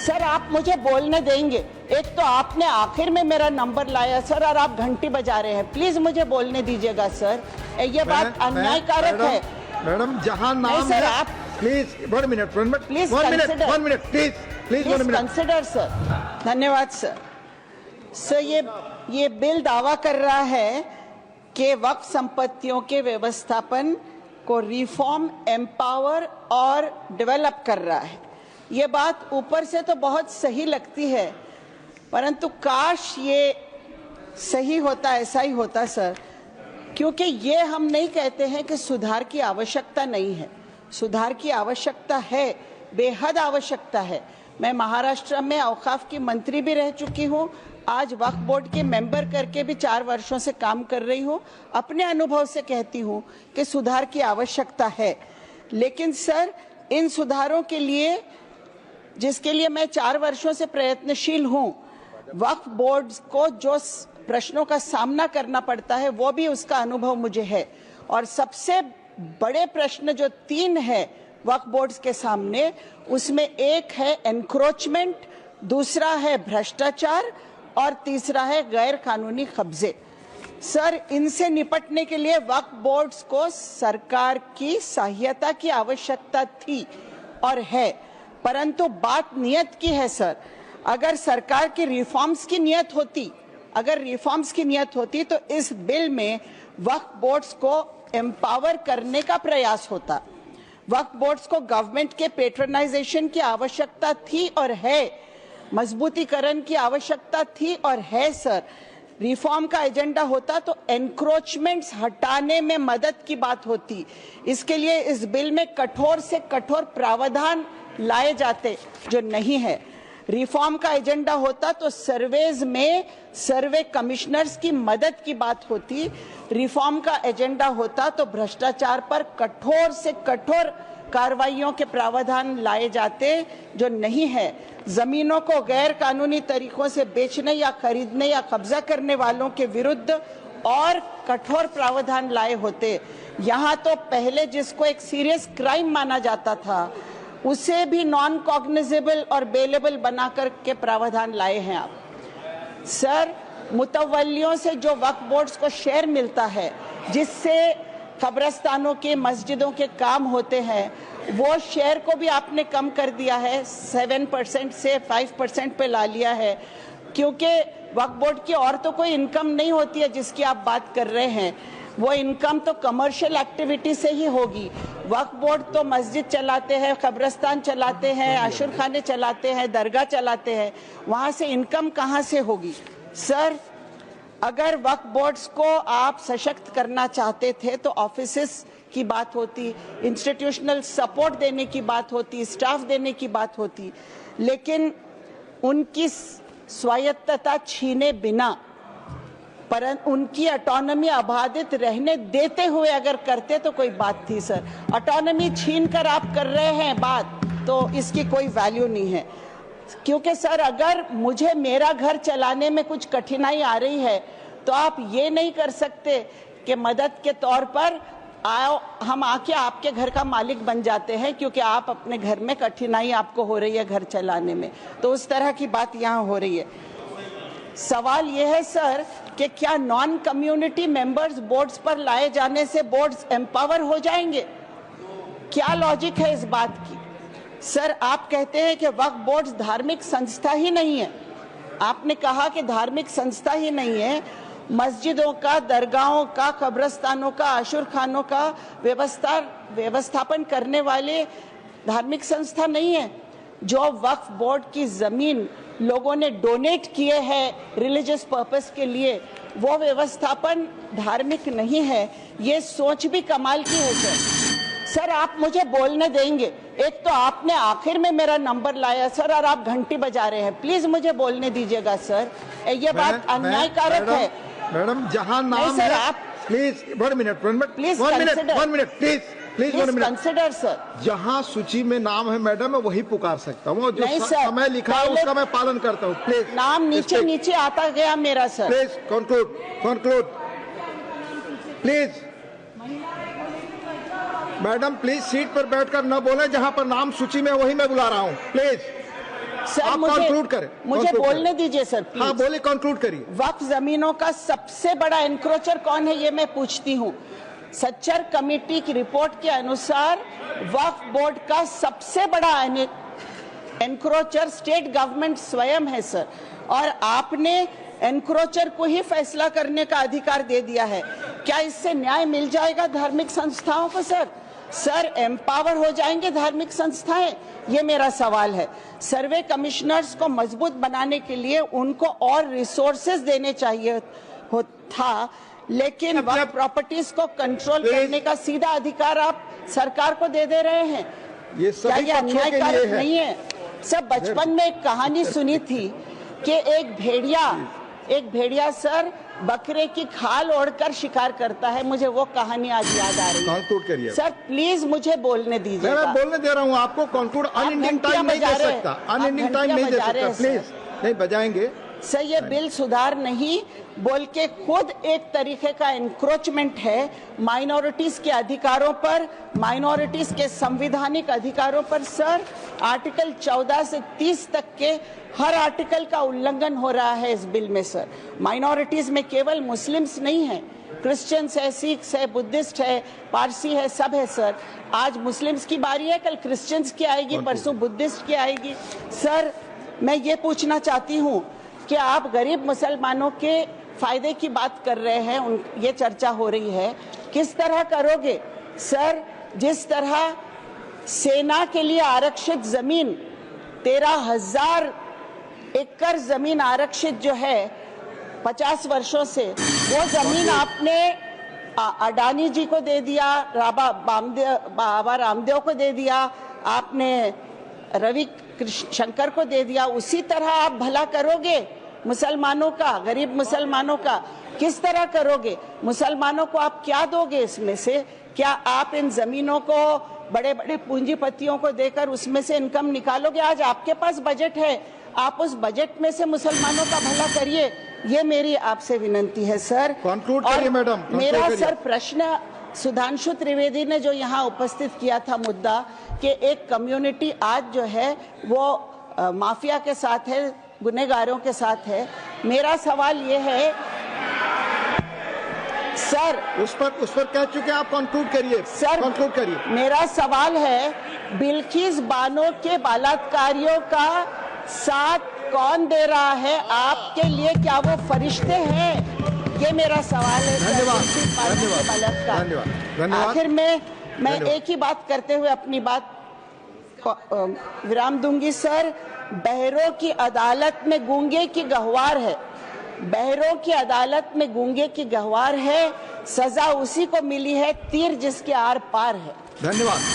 Sir आप मुझे बोलने देंगे? एक तो आपने आखिर में मेरा नंबर लाया सर और आप घंटी बजा रहे हैं। प्लीज मुझे बोलने दीजिएगा सर, ये बात अन्यायकारक है। मैडम जहां नाम सर है, आप please one minute please consider sir. धन्यवाद सर। सर ये बिल दावा कर रहा है कि वक्फ संपत्तियों के व्यवस्थापन को रिफॉर्म, एम्पावर और डेवलप कर रहा है। ये बात ऊपर से तो बहुत सही लगती है, परंतु काश ये सही होता, ऐसा ही होता सर, क्योंकि ये हम नहीं कहते हैं कि सुधार की आवश्यकता नहीं है। सुधार की आवश्यकता है, बेहद आवश्यकता है। मैं महाराष्ट्र में औकाफ की मंत्री भी रह चुकी हूँ, आज वक्फ बोर्ड के मेंबर करके भी 4 वर्षों से काम कर रही हूँ। अपने अनुभव से कहती हूँ कि सुधार की आवश्यकता है, लेकिन सर इन सुधारों के लिए, जिसके लिए मैं 4 वर्षों से प्रयत्नशील हूँ, वक्फ बोर्ड को जो प्रश्नों का सामना करना पड़ता है वो भी उसका अनुभव मुझे है। और सबसे बड़े प्रश्न जो 3 है वक्फ बोर्ड्स के सामने, उसमें एक है एनक्रोचमेंट, दूसरा है भ्रष्टाचार और तीसरा है गैर कानूनी कब्जे। सर इनसे निपटने के लिए वक्फ बोर्ड्स को सरकार की सहायता की आवश्यकता थी और है, परंतु बात नियत की है सर। अगर सरकार की रिफॉर्म्स की नियत होती तो इस बिल में वक्फ बोर्ड्स को एम्पावर करने का प्रयास होता। वक्फ बोर्ड्स को गवर्नमेंट के पेट्रोनाइजेशन की आवश्यकता थी और है, मजबूतीकरण की आवश्यकता थी और है सर। रिफॉर्म का एजेंडा होता तो एनक्रोचमेंट्स हटाने में मदद की बात होती। इसके लिए इस बिल में कठोर से कठोर प्रावधान लाए जाते, जो नहीं है। रिफॉर्म का एजेंडा होता तो सर्वेज में सर्वे कमिश्नर्स की मदद की बात होती। रिफॉर्म का एजेंडा होता तो भ्रष्टाचार पर कठोर से कठोर कार्रवाइयों के प्रावधान लाए जाते, जो नहीं है। जमीनों को गैर कानूनी तरीकों से बेचने या खरीदने या कब्जा करने वालों के विरुद्ध और कठोर प्रावधान लाए होते। यहाँ तो पहले जिसको एक सीरियस क्राइम माना जाता था, उसे भी नॉन कॉग्निजेबल और बेलेबल बना करके प्रावधान लाए हैं आप। सर मुतवल्लियों से जो वक्फ बोर्ड्स को शेयर मिलता है, जिससे कब्रस्तानों के, मस्जिदों के काम होते हैं, वो शेयर को भी आपने कम कर दिया है, 7% से 5% पे ला लिया है, क्योंकि वक्फ बोर्ड की और तो कोई इनकम नहीं होती है जिसकी आप बात कर रहे हैं। वो इनकम तो कमर्शियल एक्टिविटी से ही होगी। वक्फ बोर्ड तो मस्जिद चलाते हैं, कब्रस्तान चलाते हैं, आशुर खाने चलाते हैं, दरगाह चलाते हैं, वहाँ से इनकम कहाँ से होगी? सर अगर वक्फ बोर्ड्स को आप सशक्त करना चाहते थे तो ऑफिसेस की बात होती, इंस्टीट्यूशनल सपोर्ट देने की बात होती, स्टाफ देने की बात होती, लेकिन उनकी स्वायत्तता छीने बिना, परंतु उनकी ऑटोनॉमी अबाधित रहने देते हुए अगर करते तो कोई बात थी सर। ऑटोनॉमी छीन कर आप कर रहे हैं बात, तो इसकी कोई वैल्यू नहीं है। क्योंकि सर अगर मुझे मेरा घर चलाने में कुछ कठिनाई आ रही है तो आप ये नहीं कर सकते कि मदद के तौर पर आओ हम आके आपके घर का मालिक बन जाते हैं, क्योंकि आप अपने घर में कठिनाई आपको हो रही है घर चलाने में। तो उस तरह की बात यहाँ हो रही है। सवाल ये है सर कि क्या नॉन कम्युनिटी मेंबर्स बोर्ड्स पर लाए जाने से बोर्ड्स एम्पावर हो जाएंगे? क्या लॉजिक है इस बात की? सर आप कहते हैं कि वक्फ बोर्ड्स धार्मिक संस्था ही नहीं है। आपने कहा कि धार्मिक संस्था ही नहीं है, मस्जिदों का, दरगाहों का, कब्रस्तानों का, आशुर खानों का व्यवस्थापन करने वाले धार्मिक संस्था नहीं है। जो वक्फ बोर्ड की जमीन लोगों ने डोनेट किए हैं रिलीजियस पर्पस के लिए, वो व्यवस्थापन धार्मिक नहीं है। ये सोच भी कमाल की है सर आप मुझे बोलने देंगे? एक तो आपने आखिर में मेरा नंबर लाया सर और आप घंटी बजा रहे हैं। प्लीज मुझे बोलने दीजिएगा सर, ये बात अन्यायकारक है। मैडम जहां नाम सर है, आप please one minute please consider sir. जहां सूची में नाम है मैडम, मैं वही पुकार सकता हूँ। जो समय लिखा है उसका मैं पालन करता हूँ। प्लीज नाम नीचे आता गया मेरा sir. Please conclude please. Madam please seat पर बैठकर न बोले, जहां पर नाम सूची में वही मैं बुला रहा हूँ। प्लीज सर आप मुझे कंक्लूड करें, मुझे बोलने दीजिए सर प्लीज। हाँ बोले, कंक्लूड करिए। वक्फ जमीनों का सबसे बड़ा एनक्रोचर कौन है ये मैं पूछती हूँ। सच्चर कमेटी की रिपोर्ट के अनुसार वक्फ बोर्ड का सबसे बड़ा एनक्रोचर स्टेट गवर्नमेंट स्वयं है सर, और आपने एनक्रोचर को ही फैसला करने का अधिकार दे दिया है। क्या इससे न्याय मिल जाएगा धार्मिक संस्थाओं को सर? सर एम्पावर हो जाएंगे धार्मिक संस्थाएं? ये मेरा सवाल है। सर्वे कमिश्नर्स को मजबूत बनाने के लिए उनको और रिसोर्सेज देने चाहिए था, लेकिन वक्फ प्रॉपर्टीज को कंट्रोल करने का सीधा अधिकार आप सरकार को दे रहे हैं। ये क्या ये अन्यायकारक नहीं है? सब बचपन में एक कहानी सुनी थी कि एक भेड़िया सर बकरे की खाल ओढ़कर शिकार करता है। मुझे वो कहानी आज याद आ रही है। सर प्लीज मुझे बोलने दीजिए। मैं बोलने दे रहा हूँ आपको। कंक्लूड अनएंडिंग टाइम नहीं दे सकता, अनएंडिंग टाइम नहीं दे सकता, प्लीज नहीं बजाएंगे सर। ये बिल सुधार नहीं बोल के खुद एक तरीके का एनक्रोचमेंट है माइनॉरिटीज के अधिकारों पर, माइनॉरिटीज के संवैधानिक अधिकारों पर। सर आर्टिकल 14 से 30 तक के हर आर्टिकल का उल्लंघन हो रहा है इस बिल में सर। माइनॉरिटीज में केवल मुस्लिम्स नहीं है, क्रिश्चियंस है, सिख्स है, बुद्धिस्ट है, पारसी है, सब है सर। आज मुस्लिम्स की बारी है, कल क्रिश्चियंस की आएगी, परसों बुद्धिस्ट की आएगी। सर मैं ये पूछना चाहती हूँ कि आप गरीब मुसलमानों के फायदे की बात कर रहे हैं, ये चर्चा हो रही है, किस तरह करोगे सर? जिस तरह सेना के लिए आरक्षित जमीन 13,000 एकड़ जमीन आरक्षित जो है 50 वर्षों से, वो जमीन आपने अडानी जी को दे दिया, बाबा रामदेव को दे दिया, आपने रवि शंकर को दे दिया। उसी तरह आप भला करोगे मुसलमानों का, गरीब मुसलमानों का? किस तरह करोगे? मुसलमानों को आप क्या दोगे इसमें से? क्या आप इन जमीनों को बड़े बड़े पूंजीपतियों को देकर उसमें से इनकम निकालोगे? आज आपके पास बजट है, आप उस बजट में से मुसलमानों का भला करिए। ये मेरी आपसे विनंती है सर। कंक्लूड करिए मैडम। मेरा सर प्रश्न सुधांशु त्रिवेदी ने जो यहाँ उपस्थित किया था मुद्दा कि एक कम्युनिटी आज जो है वो माफिया के साथ है, गुनहगारों के साथ है। मेरा सवाल ये है सर, उस पर कह चुके आप, कंक्लूड करिए सर, कंक्लूड करिए। मेरा सवाल है बिल्किस बानो के बलात्कारियों का साथ कौन दे रहा है आपके लिए? क्या वो फरिश्ते हैं? ये मेरा सवाल है। धन्यवाद। आखिर में मैं एक ही बात करते हुए अपनी बात विराम दूंगी सर। बहरों की अदालत में गूंगे की गहवार है, बहरों की अदालत में गूंगे की गहवार है, सजा उसी को मिली है तीर जिसके आर पार है। धन्यवाद।